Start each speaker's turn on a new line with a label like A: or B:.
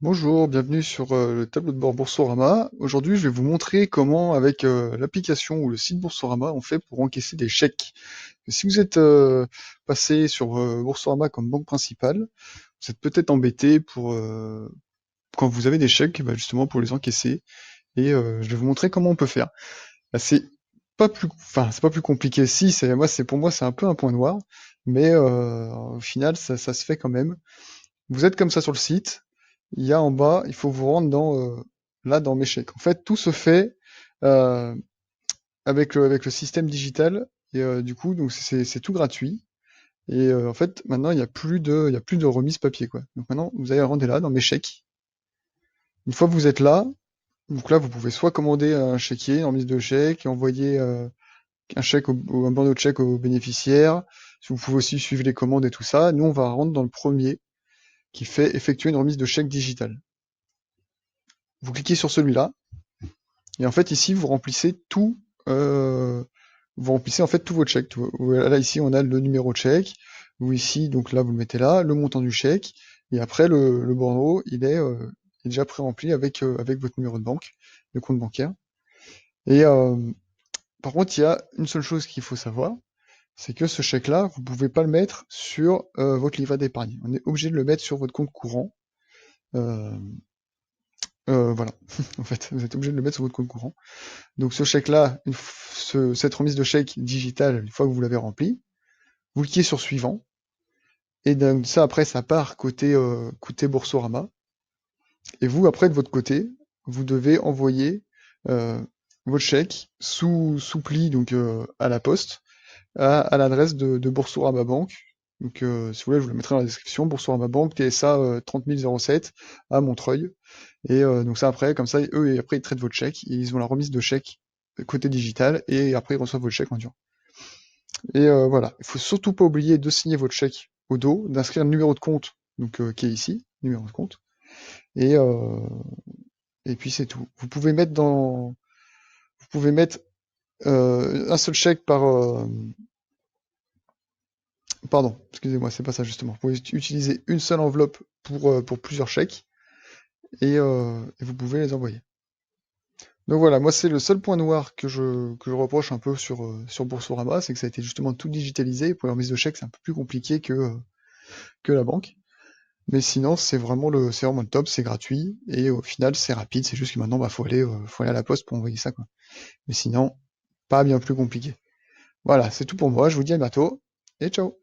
A: Bonjour, bienvenue sur le tableau de bord Boursorama. Aujourd'hui, je vais vous montrer comment, avec l'application ou le site Boursorama, on fait pour encaisser des chèques. Si vous êtes passé sur Boursorama comme banque principale, vous êtes peut-être embêté pour quand vous avez des chèques, bah, justement pour les encaisser. Et je vais vous montrer comment on peut faire. Bah, c'est pas plus compliqué. Si, pour moi, c'est un peu un point noir, mais au final, ça se fait quand même. Vous êtes comme ça sur le site. Il y a en bas, il faut vous rendre dans mes chèques. En fait, tout se fait euh, avec le système digital et du coup, donc c'est tout gratuit. Et en fait, maintenant, il y a plus de remise papier, quoi. Donc maintenant, vous allez rendre là dans mes chèques. Une fois que vous êtes là, donc là, vous pouvez soit commander un chéquier, une remise de chèque, et envoyer un chèque ou un bandeau de chèque au bénéficiaire. Vous pouvez aussi suivre les commandes et tout ça. Nous, on va rendre dans le premier qui fait effectuer une remise de chèque digital. Vous cliquez sur celui-là. Et en fait, ici, euh, vous remplissez en fait tout votre chèque. Là, ici, on a le numéro de chèque. Ou ici, donc là, vous le mettez là, le montant du chèque. Et après, le bordereau, il est déjà pré-rempli avec votre numéro de banque, de compte bancaire. Et par contre, il y a une seule chose qu'il faut savoir, c'est que ce chèque-là, vous pouvez pas le mettre sur votre livret d'épargne. On est obligé de le mettre sur votre compte courant. Euh, voilà. En fait, vous êtes obligé de le mettre sur votre compte courant. Donc ce chèque-là, cette remise de chèque digitale, une fois que vous l'avez rempli, vous cliquez sur suivant, et donc ça après ça part côté Boursorama, et vous après de votre côté, vous devez envoyer euh, votre chèque sous pli donc à la poste, à l'adresse de Boursorama Banque. Donc si vous voulez, je vous le mettrai dans la description, Boursorama Banque, TSA 30007 à Montreuil. Et donc ça après, comme ça, eux, et après ils traitent votre chèque, et ils ont la remise de chèque côté digital, et après ils reçoivent votre chèque en dur. Et voilà, il faut surtout pas oublier de signer votre chèque au dos, d'inscrire le numéro de compte, donc qui est ici, numéro de compte, et, euh, et puis c'est tout. Vous pouvez mettre un seul chèque pardon, excusez-moi, c'est pas ça justement. Vous pouvez utiliser une seule enveloppe pour plusieurs chèques, et vous pouvez les envoyer. Donc voilà, moi c'est le seul point noir que je reproche un peu sur Boursorama, c'est que ça a été justement tout digitalisé. Pour la remise de chèque, c'est un peu plus compliqué que la banque. Mais sinon, c'est vraiment le top, c'est gratuit, et au final, c'est rapide, c'est juste que maintenant, bah, faut aller à la poste pour envoyer ça, quoi. Mais sinon, pas bien plus compliqué. Voilà, c'est tout pour moi, je vous dis à bientôt, et ciao!